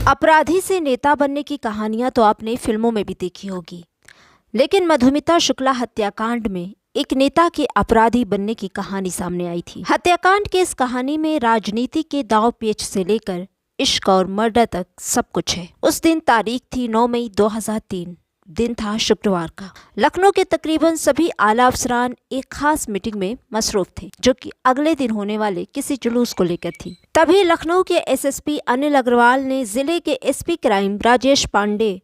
अपराधी से नेता बनने की कहानियां तो आपने फिल्मों में भी देखी होगी, लेकिन मधुमिता शुक्ला हत्याकांड में एक नेता के अपराधी बनने की कहानी सामने आई थी। हत्याकांड की इस कहानी में राजनीति के दांव पेच से लेकर इश्क और मर्डर तक सब कुछ है। उस दिन तारीख थी 9 मई 2003। दिन था शुक्रवार का। लखनऊ के तकरीबन सभी आला अफसरान एक खास मीटिंग में मसरूफ थे, जो कि अगले दिन होने वाले किसी जुलूस को लेकर थी। तभी लखनऊ के एसएसपी अनिल अग्रवाल ने जिले के एसपी क्राइम राजेश पांडे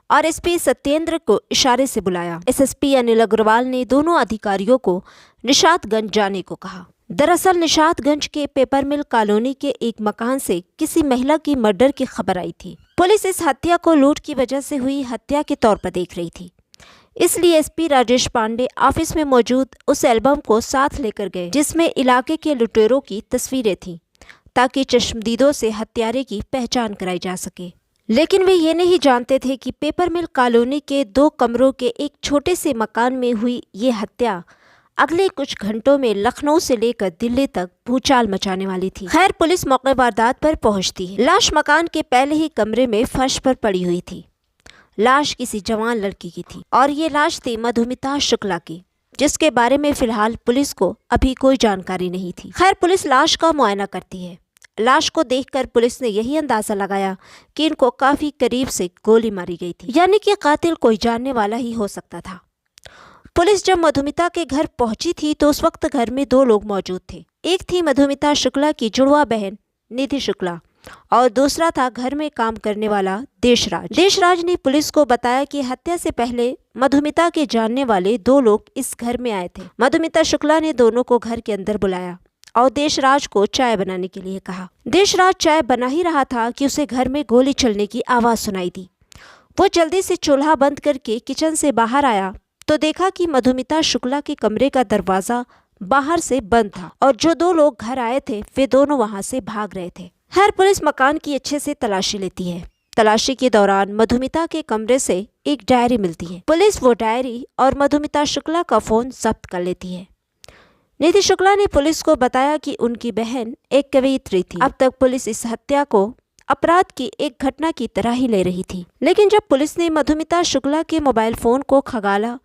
और एसपी सत्येंद्र को इशारे से बुलाया। एसएसपी अनिल अग्रवाल ने दोनों अधिकारियों को निशातगंज जाने को कहा। दरअसल निशातगंज के पेपर मिल कॉलोनी के एक मकान से किसी महिला की मर्डर की खबर आई थी। पुलिस इस हत्या को लूट की वजह से हुई हत्या के तौर पर देख रही थी, इसलिए एसपी राजेश पांडे ऑफिस में मौजूद उस एल्बम को साथ लेकर गए जिसमें इलाके के लुटेरों की तस्वीरें थीं, ताकि चश्मदीदों से हत्यारे की पहचान कराई जा सके। लेकिन वे ये नहीं जानते थे कि पेपर मिल कॉलोनी के 2 कमरों के एक छोटे से मकान में हुई ये हत्या अगले कुछ घंटों में लखनऊ से लेकर दिल्ली तक भूचाल मचाने वाली थी। खैर, पुलिस मौके वारदात पर पहुंचती है। लाश मकान के पहले ही कमरे में फर्श पर पड़ी हुई थी। लाश किसी जवान लड़की की थी और ये लाश थी मधुमिता शुक्ला की, जिसके बारे में फिलहाल पुलिस को अभी कोई जानकारी नहीं थी। खैर, पुलिस लाश का मुआयना करती है। लाश को देखकर पुलिस ने यही अंदाजा लगाया कि इनको काफी करीब से गोली मारी गई थी, यानी कि कातिल कोई जानने वाला ही हो सकता था। पुलिस जब मधुमिता के घर पहुंची थी तो उस वक्त घर में 2 लोग मौजूद थे। एक थी मधुमिता शुक्ला की जुड़वा बहन निधि शुक्ला और दूसरा था घर में काम करने वाला देशराज। देशराज ने पुलिस को बताया कि हत्या से पहले मधुमिता के जानने वाले 2 लोग इस घर में आए थे। मधुमिता शुक्ला ने दोनों को घर के अंदर बुलाया और देशराज को चाय बनाने के लिए कहा। देशराज चाय बना ही रहा था कि उसे घर में गोली चलने की आवाज सुनाई दी। वो जल्दी से चूल्हा बंद करके किचन से बाहर आया तो देखा कि मधुमिता शुक्ला के कमरे का दरवाजा बाहर से बंद था और जो 2 लोग घर आए थे वे दोनों वहां से भाग रहे थे। खैर, पुलिस मकान की अच्छे से तलाशी लेती है। तलाशी के दौरान मधुमिता के कमरे से एक डायरी मिलती है। पुलिस वो डायरी और मधुमिता शुक्ला का फोन जब्त कर लेती है। निधि शुक्ला ने पुलिस को बताया कि उनकी बहन एक कवयित्री थी। अब तक पुलिस इस हत्या को अपराध की एक घटना की तरह ही ले रही थी, लेकिन जब पुलिस ने मधुमिता शुक्ला के मोबाइल फोन को खंगाला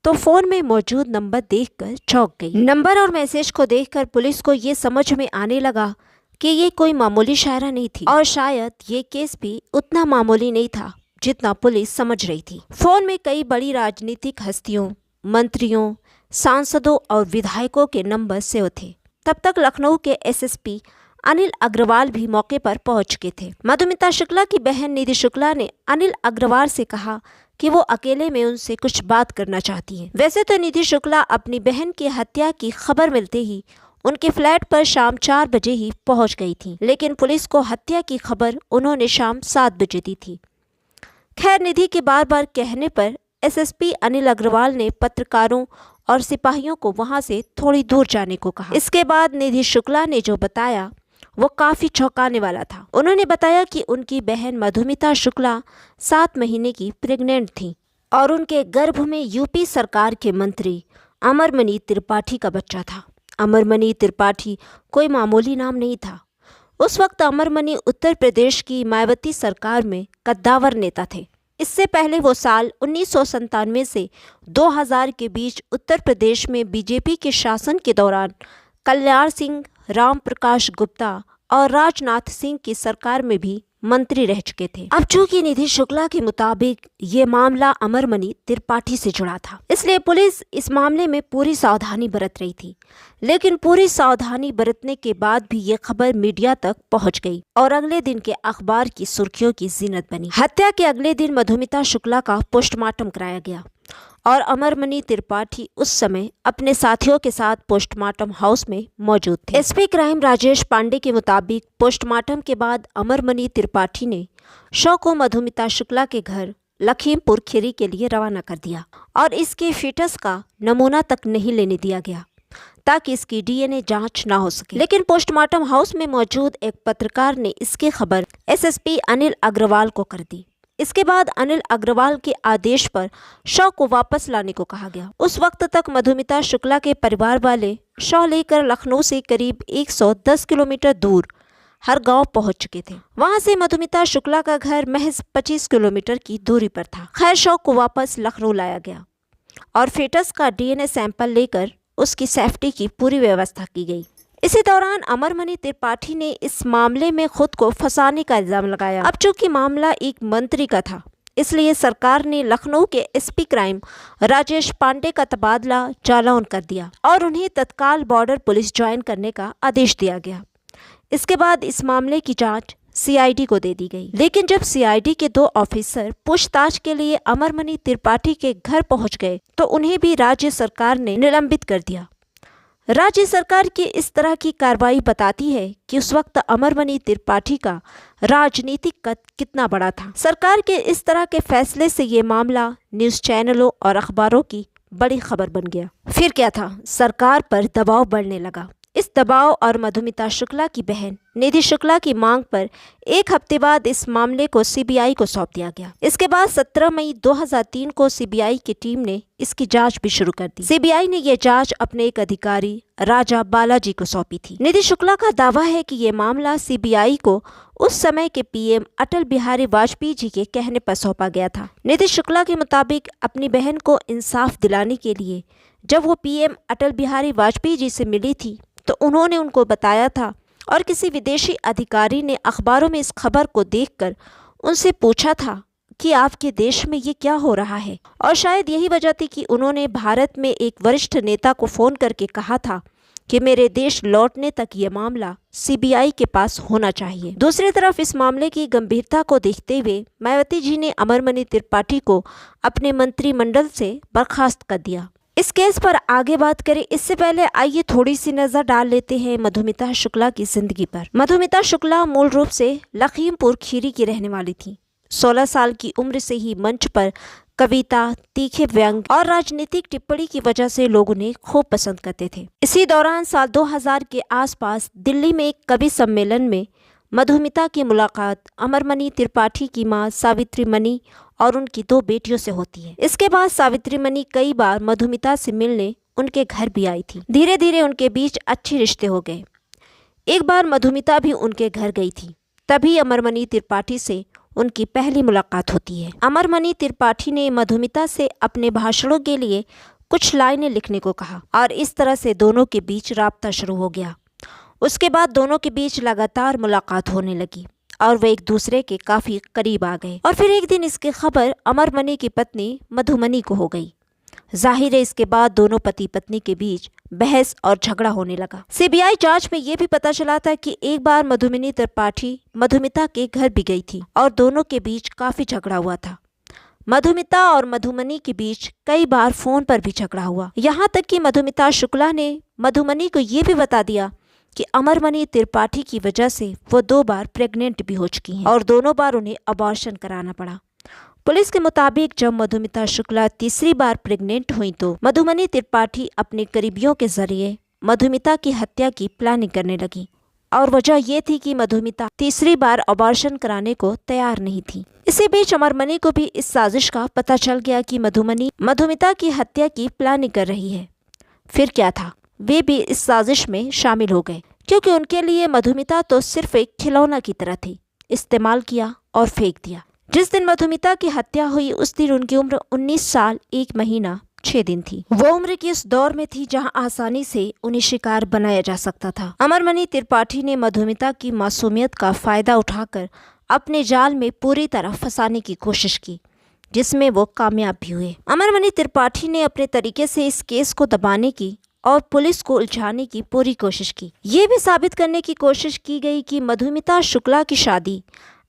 तो फोन में मौजूद नंबर देखकर चौंक गई। नंबर और मैसेज को देखकर पुलिस को ये समझ में आने लगा कि ये कोई मामूली शायरा नहीं थी और शायद ये केस भी उतना मामूली नहीं था जितना पुलिस समझ रही थी। फोन में कई बड़ी राजनीतिक हस्तियों, मंत्रियों, सांसदों और विधायकों के नंबर सेव थे। तब तक लखनऊ के एसएसपी अनिल अग्रवाल भी मौके पर पहुंच चुके थे। मधुमिता शुक्ला की बहन निधि शुक्ला ने अनिल अग्रवाल से कहा कि वो अकेले में उनसे कुछ बात करना चाहती हैं। वैसे तो निधि शुक्ला अपनी बहन की हत्या की खबर मिलते ही उनके फ्लैट पर शाम 4 बजे ही पहुंच गई थी, लेकिन पुलिस को हत्या की खबर उन्होंने शाम 7 बजे दी थी। खैर, निधि के बार बार कहने पर एसएसपी अनिल अग्रवाल ने पत्रकारों और सिपाहियों को वहां से थोड़ी दूर जाने को कहा। इसके बाद निधि शुक्ला ने जो बताया वो काफी चौंकाने वाला था। उन्होंने बताया कि उनकी बहन मधुमिता शुक्ला 7 महीने की प्रेग्नेंट थी और उनके गर्भ में यूपी सरकार के मंत्री अमरमणि त्रिपाठी का बच्चा था। अमरमणि त्रिपाठी कोई मामूली नाम नहीं था। उस वक्त अमरमणि उत्तर प्रदेश की मायावती सरकार में कद्दावर नेता थे। इससे पहले वो साल 1997 से 2000 के बीच उत्तर प्रदेश में बीजेपी के शासन के दौरान कल्याण सिंह, राम प्रकाश गुप्ता और राजनाथ सिंह की सरकार में भी मंत्री रह चुके थे। अब चूंकि निधि शुक्ला के मुताबिक ये मामला अमरमणि त्रिपाठी से जुड़ा था, इसलिए पुलिस इस मामले में पूरी सावधानी बरत रही थी। लेकिन पूरी सावधानी बरतने के बाद भी ये खबर मीडिया तक पहुंच गई और अगले दिन के अखबार की सुर्खियों की जीनत बनी। हत्या के अगले दिन मधुमिता शुक्ला का पोस्टमार्टम कराया गया और अमरमणि त्रिपाठी उस समय अपने साथियों के साथ पोस्टमार्टम हाउस में मौजूद थे। एसपी क्राइम राजेश पांडे के मुताबिक पोस्टमार्टम के बाद अमरमणि त्रिपाठी ने शव को मधुमिता शुक्ला के घर लखीमपुर खीरी के लिए रवाना कर दिया और इसके फीटस का नमूना तक नहीं लेने दिया गया ताकि इसकी डीएनए जांच ना हो सके। लेकिन पोस्टमार्टम हाउस में मौजूद एक पत्रकार ने इसकी खबर एसएसपी अनिल अग्रवाल को कर दी। इसके बाद अनिल अग्रवाल के आदेश पर शव को वापस लाने को कहा गया। उस वक्त तक मधुमिता शुक्ला के परिवार वाले शव लेकर लखनऊ से करीब 110 किलोमीटर दूर हर गांव पहुंच चुके थे। वहां से मधुमिता शुक्ला का घर महज 25 किलोमीटर की दूरी पर था। खैर शौक को वापस लखनऊ लाया गया और फेटस का डीएनए सैंपल लेकर उसकी सेफ्टी की पूरी व्यवस्था की गई। इसी दौरान अमरमणि त्रिपाठी ने इस मामले में खुद को फंसाने का इल्जाम लगाया। अब चूंकि मामला एक मंत्री का था, इसलिए सरकार ने लखनऊ के एसपी क्राइम राजेश पांडे का तबादला जालौन कर दिया और उन्हें तत्काल बॉर्डर पुलिस ज्वाइन करने का आदेश दिया गया। इसके बाद इस मामले की जांच सीआईडी को दे दी गई। लेकिन जब सीआईडी के 2 ऑफिसर पूछताछ के लिए अमरमणि त्रिपाठी के घर पहुंच गए तो उन्हें भी राज्य सरकार ने निलंबित कर दिया। राज्य सरकार की इस तरह की कार्रवाई बताती है कि उस वक्त अमरमणि त्रिपाठी का राजनीतिक कद कितना बड़ा था। सरकार के इस तरह के फैसले से ये मामला न्यूज़ चैनलों और अखबारों की बड़ी खबर बन गया। फिर क्या था, सरकार पर दबाव बढ़ने लगा। इस दबाव और मधुमिता शुक्ला की बहन निधि शुक्ला की मांग पर 1 हफ्ते बाद इस मामले को सीबीआई को सौंप दिया गया। इसके बाद 17 मई 2003 को सीबीआई की टीम ने इसकी जांच भी शुरू कर दी। सीबीआई ने यह जांच अपने एक अधिकारी राजा बालाजी को सौंपी थी। निधि शुक्ला का दावा है कि ये मामला सीबीआई को उस समय के पीएम अटल बिहारी वाजपेयी जी के कहने पर सौंपा गया था। निधि शुक्ला के मुताबिक अपनी बहन को इंसाफ दिलाने के लिए जब वो पीएम अटल बिहारी वाजपेयी जी से मिली थी तो उन्होंने उनको बताया था और किसी विदेशी अधिकारी ने अखबारों में इस खबर को देखकर उनसे पूछा था कि आपके देश में ये क्या हो रहा है। और शायद यही वजह थी कि उन्होंने भारत में एक वरिष्ठ नेता को फ़ोन करके कहा था कि मेरे देश लौटने तक ये मामला सीबीआई के पास होना चाहिए। दूसरी तरफ इस मामले की गंभीरता को देखते हुए मायावती जी ने अमरमणि त्रिपाठी को अपने मंत्रिमंडल से बर्खास्त कर दिया। इस केस पर आगे बात करें इससे पहले आइए थोड़ी सी नजर डाल लेते हैं मधुमिता शुक्ला की जिंदगी पर। मधुमिता शुक्ला मूल रूप से लखीमपुर खीरी की रहने वाली थी। 16 साल की उम्र से ही मंच पर कविता, तीखे व्यंग और राजनीतिक टिप्पणी की वजह से लोग उन्हें खूब पसंद करते थे। इसी दौरान साल 2000 के आसपास दिल्ली में एक कवि सम्मेलन में मधुमिता की मुलाकात अमरमणि त्रिपाठी की मां सावित्री मणि और उनकी 2 बेटियों से होती है। इसके बाद सावित्री मणि कई बार मधुमिता से मिलने उनके घर भी आई थी। धीरे धीरे उनके बीच अच्छे रिश्ते हो गए। एक बार मधुमिता भी उनके घर गई थी, तभी अमरमणि त्रिपाठी से उनकी पहली मुलाकात होती है। अमरमणि त्रिपाठी ने मधुमिता से अपने भाषणों के लिए कुछ लाइनें लिखने को कहा और इस तरह से दोनों के बीच राब्ता शुरू हो गया। उसके बाद दोनों के बीच लगातार मुलाकात होने लगी और वे एक दूसरे के काफी करीब आ गए। और फिर एक दिन इसकी खबर अमरमणि की पत्नी मधुमणि को हो गई। जाहिर है इसके बाद दोनों पति पत्नी के बीच बहस और झगड़ा होने लगा। सीबीआई जांच में यह भी पता चला था कि एक बार मधुमणि त्रिपाठी मधुमिता के घर भी गई थी और दोनों के बीच काफी झगड़ा हुआ था। मधुमिता और मधुमणि के बीच कई बार फोन पर भी झगड़ा हुआ। यहाँ तक कि मधुमिता शुक्ला ने मधुमणि को ये भी बता दिया कि अमरमणि त्रिपाठी की वजह से वो 2 बार प्रेग्नेंट भी हो चुकी हैं और दोनों बार उन्हें अबॉर्शन कराना पड़ा। पुलिस के मुताबिक जब मधुमिता शुक्ला तीसरी बार प्रेग्नेंट हुई तो मधुमणि त्रिपाठी अपने करीबियों के जरिए मधुमिता की हत्या की प्लानिंग करने लगी और वजह ये थी कि मधुमिता तीसरी बार अबॉर्शन कराने को तैयार नहीं थी। इसी बीच अमरमणि को भी इस साजिश का पता चल गया कि मधुमणि मधुमिता की हत्या की प्लानिंग कर रही है। फिर क्या था, वे भी इस साजिश में शामिल हो गए क्योंकि उनके लिए मधुमिता तो सिर्फ एक खिलौना की तरह थी। इस्तेमाल किया और फेंक दिया। जिस दिन मधुमिता की हत्या हुई उस दिन उनकी उम्र 19 साल 1 महीना 6 दिन थी। वो उम्र की उस दौर में थी जहां आसानी से उन्हें शिकार बनाया जा सकता था। अमरमणि त्रिपाठी ने मधुमिता की मासूमियत का फायदा उठाकर अपने जाल में पूरी तरह फंसाने की कोशिश की, जिसमें वो कामयाब भी हुए। अमरमणि त्रिपाठी ने अपने तरीके से इस केस को दबाने की और पुलिस को उलझाने की पूरी कोशिश की। ये भी साबित करने की कोशिश की गई कि मधुमिता शुक्ला की शादी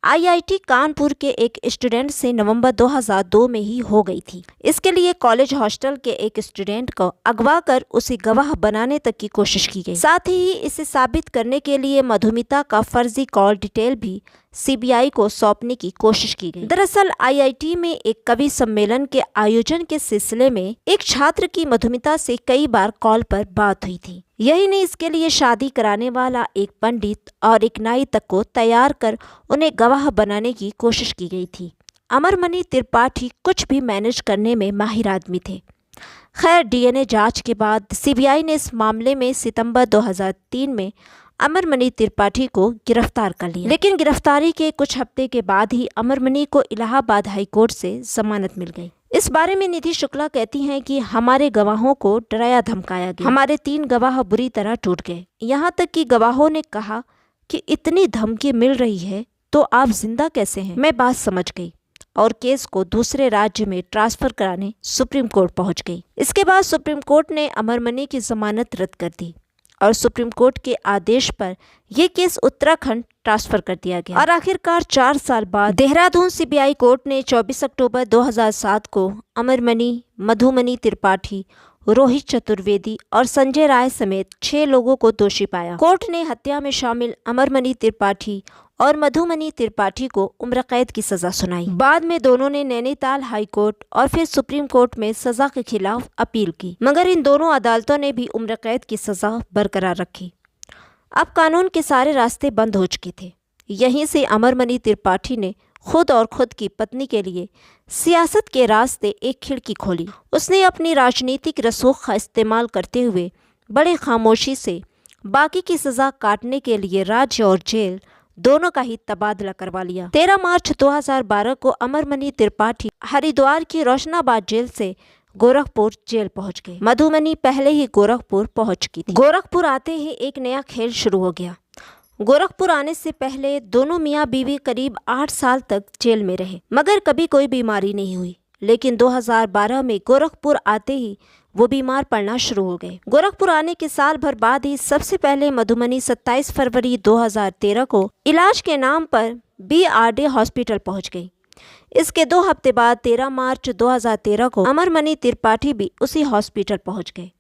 आईआईटी कानपुर के एक स्टूडेंट से नवंबर 2002 में ही हो गई थी। इसके लिए कॉलेज हॉस्टल के एक स्टूडेंट को अगवा कर उसे गवाह बनाने तक की कोशिश की गई। साथ ही इसे साबित करने के लिए मधुमिता का फर्जी कॉल डिटेल भी सीबीआई को सौंपने की कोशिश की गई। दरअसल आईआईटी में एक कवि सम्मेलन के आयोजन के सिलसिले में एक छात्र की मधुमिता से कई बार कॉल पर बात हुई थी। यही नहीं, इसके लिए शादी कराने वाला एक पंडित और एक नाई तक को तैयार कर उन्हें गवाह बनाने की कोशिश की गई थी। अमरमणि त्रिपाठी कुछ भी मैनेज करने में माहिर आदमी थे। खैर, डीएनए जांच के बाद सीबीआई ने इस मामले में सितंबर 2003 में अमरमणि त्रिपाठी को गिरफ्तार कर लिया। लेकिन गिरफ्तारी के कुछ हफ्ते के बाद ही अमरमणि को इलाहाबाद हाई कोर्ट से जमानत मिल गई। इस बारे में निधि शुक्ला कहती हैं कि हमारे गवाहों को डराया धमकाया गया, हमारे 3 गवाह बुरी तरह टूट गए। यहाँ तक कि गवाहों ने कहा कि इतनी धमकी मिल रही है तो आप जिंदा कैसे हैं। मैं बात समझ गई और केस को दूसरे राज्य में ट्रांसफर कराने सुप्रीम कोर्ट पहुंच गई। इसके बाद सुप्रीम कोर्ट ने अमरमणि की जमानत रद्द कर दी और सुप्रीम कोर्ट के आदेश पर यह केस उत्तराखंड ट्रांसफर कर दिया गया। और आखिरकार 4 साल बाद देहरादून सीबीआई कोर्ट ने 24 अक्टूबर 2007 को अमरमणि, मधुमणि त्रिपाठी, रोहित चतुर्वेदी और संजय राय समेत 6 लोगों को दोषी पाया। कोर्ट ने हत्या में शामिल अमरमणि त्रिपाठी और मधुमणि त्रिपाठी को उम्र कैद की सजा सुनाई। बाद में दोनों ने नैनीताल हाई कोर्ट और फिर सुप्रीम कोर्ट में सजा के खिलाफ अपील की, मगर इन दोनों अदालतों ने भी उम्र कैद की सजा बरकरार रखी। अब कानून के सारे रास्ते बंद हो चुके थे। यहीं से अमरमणि त्रिपाठी ने खुद और खुद की पत्नी के लिए सियासत के रास्ते एक खिड़की खोली। उसने अपनी राजनीतिक रसूख का इस्तेमाल करते हुए बड़े खामोशी से बाकी की सजा काटने के लिए राज्य और जेल दोनों का ही तबादला करवा लिया। 13 मार्च 2012 को अमरमणि त्रिपाठी हरिद्वार की रोशनाबाद जेल से गोरखपुर जेल पहुंच गए। मधुमणि पहले ही गोरखपुर पहुंच चुकी थी। गोरखपुर आते ही एक नया खेल शुरू हो गया। गोरखपुर आने से पहले दोनों मियाँ बीवी करीब 8 साल तक जेल में रहे, मगर कभी कोई बीमारी नहीं हुई। लेकिन 2012 में गोरखपुर आते ही वो बीमार पड़ना शुरू हो गए। गोरखपुर आने के साल भर बाद ही सबसे पहले मधुमणि 27 फरवरी 2013 को इलाज के नाम पर BRD हॉस्पिटल पहुंच गई। इसके 2 हफ्ते बाद 13 मार्च 2013 को अमरमणि त्रिपाठी भी उसी हॉस्पिटल पहुंच गए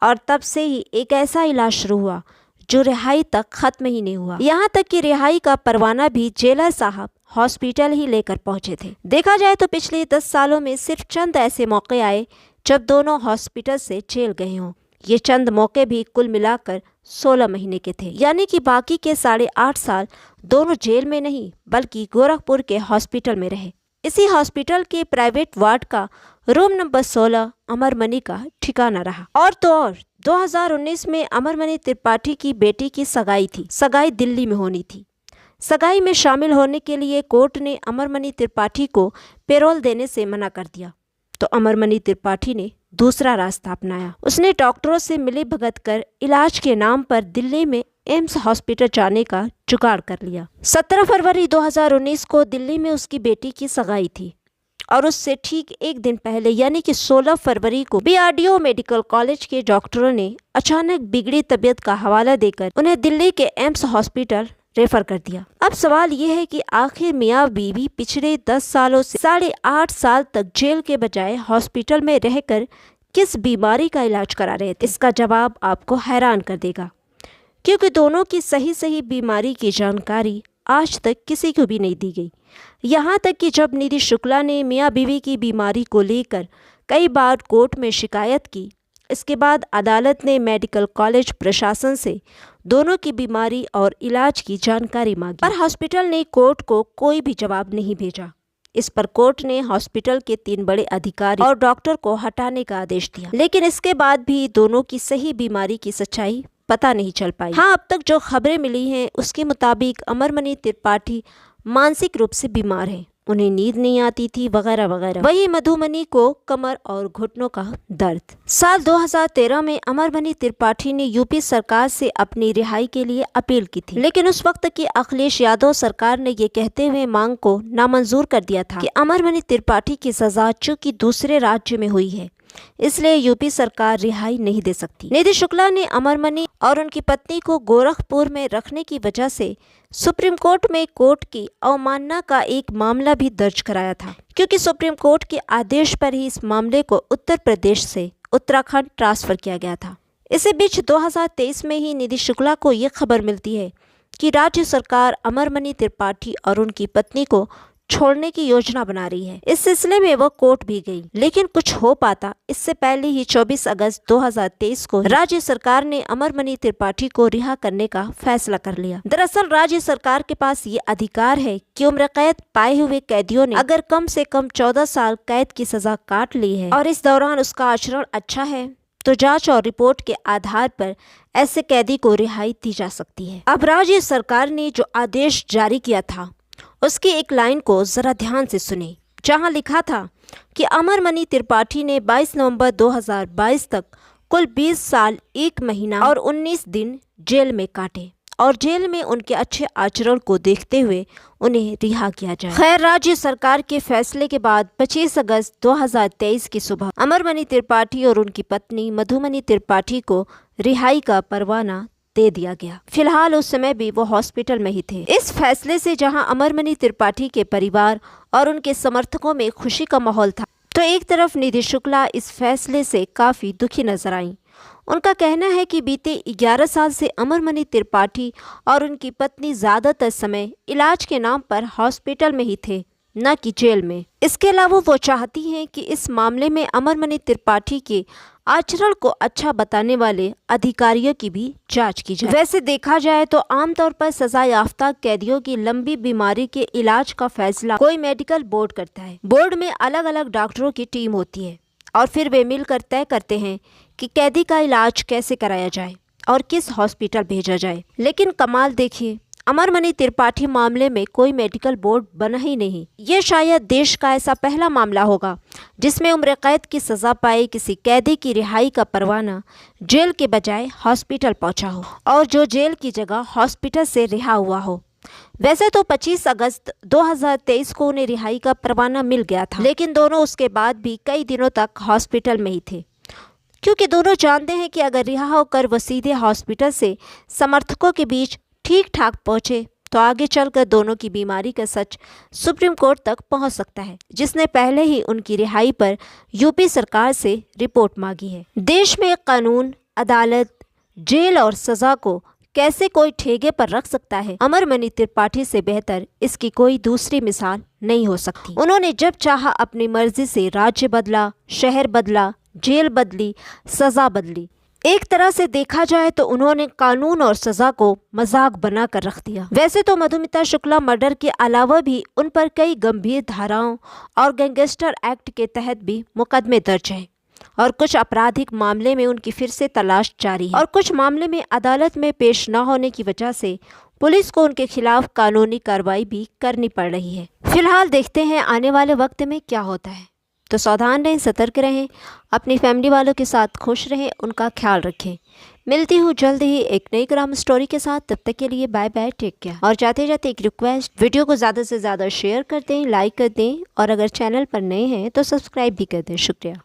और तब से ही एक ऐसा इलाज शुरू हुआ जो रिहाई तक खत्म ही नहीं हुआ। यहाँ तक कि रिहाई का परवाना भी जेलर साहब हॉस्पिटल ही लेकर पहुंचे थे। देखा जाए तो पिछले 10 सालों में सिर्फ चंद ऐसे मौके आए जब दोनों हॉस्पिटल से जेल गए हों। ये चंद मौके भी कुल मिलाकर 16 महीने के थे, यानी कि बाकी के 8.5 साल दोनों जेल में नहीं बल्कि गोरखपुर के हॉस्पिटल में रहे। इसी हॉस्पिटल के प्राइवेट वार्ड का रूम नंबर 16 अमरमणि का ठिकाना रहा। और तो और 2019 में अमरमणि त्रिपाठी की बेटी की सगाई थी। सगाई दिल्ली में होनी थी। सगाई में शामिल होने के लिए कोर्ट ने अमरमणि त्रिपाठी को पैरोल देने से मना कर दिया, तो अमरमणि त्रिपाठी ने दूसरा रास्ता अपनाया। उसने डॉक्टरों से मिली भगत कर इलाज के नाम पर दिल्ली में एम्स हॉस्पिटल जाने का जुगाड़ कर लिया। 17 फरवरी 2019 को दिल्ली में उसकी बेटी की सगाई थी और उससे ठीक एक दिन पहले यानी कि 16 फरवरी को BRDO मेडिकल कॉलेज के डॉक्टरों ने अचानक बिगड़ी तबीयत का हवाला देकर उन्हें दिल्ली के एम्स हॉस्पिटल रेफर कर दिया। अब सवाल ये है कि आखिर मियाँ बीवी पिछले 10 सालों से 8.5 साल तक जेल के बजाय हॉस्पिटल में रहकर किस बीमारी का इलाज करा रहे थे? इसका जवाब आपको हैरान कर देगा, क्योंकि दोनों की सही बीमारी की जानकारी आज तक किसी को भी नहीं दी गई। यहाँ तक कि जब निधि शुक्ला ने मियाँ बीवी की बीमारी को लेकर कई बार कोर्ट में शिकायत की, इसके बाद अदालत ने मेडिकल कॉलेज प्रशासन से दोनों की बीमारी और इलाज की जानकारी मांगी, पर हॉस्पिटल ने कोर्ट को कोई भी जवाब नहीं भेजा। इस पर कोर्ट ने हॉस्पिटल के 3 बड़े अधिकारी और डॉक्टर को हटाने का आदेश दिया, लेकिन इसके बाद भी दोनों की सही बीमारी की सच्चाई पता नहीं चल पाई। हाँ, अब तक जो खबरें मिली हैं उसके मुताबिक अमरमणि त्रिपाठी मानसिक रूप से बीमार है, उन्हें नींद नहीं आती थी वगैरह वगैरह। वही मधुमणि को कमर और घुटनों का दर्द। साल 2013 में अमरमणि त्रिपाठी ने यूपी सरकार से अपनी रिहाई के लिए अपील की थी, लेकिन उस वक्त की अखिलेश यादव सरकार ने ये कहते हुए मांग को नामंजूर कर दिया था कि अमरमणि त्रिपाठी की सजा चूंकि दूसरे राज्य में हुई है इसलिए यूपी सरकार रिहाई नहीं दे सकती। निधि शुक्ला ने अमरमणि और उनकी पत्नी को गोरखपुर में रखने की वजह से सुप्रीम कोर्ट में कोर्ट की अवमानना का एक मामला भी दर्ज कराया था, क्योंकि सुप्रीम कोर्ट के आदेश पर ही इस मामले को उत्तर प्रदेश से उत्तराखंड ट्रांसफर किया गया था। इसी बीच 2023 में ही निधि शुक्ला को ये खबर मिलती है कि राज्य सरकार अमरमणि त्रिपाठी और उनकी पत्नी को छोड़ने की योजना बना रही है। इस सिलसिले में वो कोर्ट भी गई, लेकिन कुछ हो पाता इससे पहले ही 24 अगस्त 2023 को राज्य सरकार ने अमरमणि त्रिपाठी को रिहा करने का फैसला कर लिया। दरअसल राज्य सरकार के पास ये अधिकार है कि उम्र कैद पाए हुए कैदियों ने अगर कम से कम 14 साल कैद की सजा काट ली है और इस दौरान उसका आचरण अच्छा है तो जांच और रिपोर्ट के आधार पर ऐसे कैदी को रिहाई दी जा सकती है। अब राज्य सरकार ने जो आदेश जारी किया था उसकी एक लाइन को जरा ध्यान से सुने, जहां लिखा था कि अमरमणि त्रिपाठी ने 22 नवंबर 2022 तक कुल 20 साल 1 महीना और 19 दिन जेल में काटे और जेल में उनके अच्छे आचरण को देखते हुए उन्हें रिहा किया जाए। खैर, राज्य सरकार के फैसले के बाद 25 अगस्त 2023 की सुबह अमरमणि त्रिपाठी और उनकी पत्नी मधुमणि त्रिपाठी को रिहाई का परवाना दे दिया गया। फिलहाल उस समय भी वो हॉस्पिटल में ही थे। इस फैसले से जहां अमरमणि त्रिपाठी के परिवार और उनके समर्थकों में खुशी का माहौल था, तो एक तरफ निधि शुक्ला इस फैसले से काफी दुखी नजर आईं। उनका कहना है कि बीते 11 साल से अमरमणि त्रिपाठी और उनकी पत्नी ज्यादातर समय इलाज के नाम पर हॉस्पिटल में ही थे, न कि जेल में। इसके अलावा वो चाहती हैं कि इस मामले में अमरमणि त्रिपाठी के आचरण को अच्छा बताने वाले अधिकारियों की भी जांच की जाए। वैसे देखा जाए तो आमतौर पर सजा याफ्ता कैदियों की लंबी बीमारी के इलाज का फैसला कोई मेडिकल बोर्ड करता है। बोर्ड में अलग अलग डॉक्टरों की टीम होती है और फिर वे मिलकर तय करते हैं कि कैदी का इलाज कैसे कराया जाए और किस हॉस्पिटल भेजा जाए। लेकिन कमाल देखिए, अमरमणि त्रिपाठी मामले में कोई मेडिकल बोर्ड बना ही नहीं। ये शायद देश का ऐसा पहला मामला होगा जिसमें उम्र कैद की सजा पाए किसी कैदी की रिहाई का परवाना जेल के बजाय हॉस्पिटल पहुंचा हो और जो जेल की जगह हॉस्पिटल से रिहा हुआ हो। वैसे तो 25 अगस्त 2023 को उन्हें रिहाई का परवाना मिल गया था, लेकिन दोनों उसके बाद भी कई दिनों तक हॉस्पिटल में ही थे, क्योंकि दोनों जानते हैं कि अगर रिहा होकर वो सीधे हॉस्पिटल से समर्थकों के बीच ठीक ठाक पहुंचे तो आगे चलकर दोनों की बीमारी का सच सुप्रीम कोर्ट तक पहुंच सकता है, जिसने पहले ही उनकी रिहाई पर यूपी सरकार से रिपोर्ट मांगी है। देश में कानून, अदालत, जेल और सजा को कैसे कोई ठेगे पर रख सकता है, अमरमणि त्रिपाठी से बेहतर इसकी कोई दूसरी मिसाल नहीं हो सकती। उन्होंने जब चाहा अपनी मर्जी से राज्य बदला, शहर बदला, जेल बदली, सजा बदली। एक तरह से देखा जाए तो उन्होंने कानून और सजा को मजाक बनाकर रख दिया। वैसे तो मधुमिता शुक्ला मर्डर के अलावा भी उन पर कई गंभीर धाराओं और गैंगस्टर एक्ट के तहत भी मुकदमे दर्ज है और कुछ आपराधिक मामले में उनकी फिर से तलाश जारी है और कुछ मामले में अदालत में पेश न होने की वजह से पुलिस को उनके खिलाफ कानूनी कार्रवाई भी करनी पड़ रही है। फिलहाल देखते हैं आने वाले वक्त में क्या होता है। तो सावधान रहें, सतर्क रहें, अपनी फैमिली वालों के साथ खुश रहें, उनका ख्याल रखें। मिलती हूँ जल्द ही एक नई क्राइम स्टोरी के साथ। तब तक के लिए बाय बाय, टेक केयर। और जाते जाते एक रिक्वेस्ट, वीडियो को ज़्यादा से ज़्यादा शेयर कर दें, लाइक कर दें और अगर चैनल पर नए हैं तो सब्सक्राइब भी कर दें। शुक्रिया।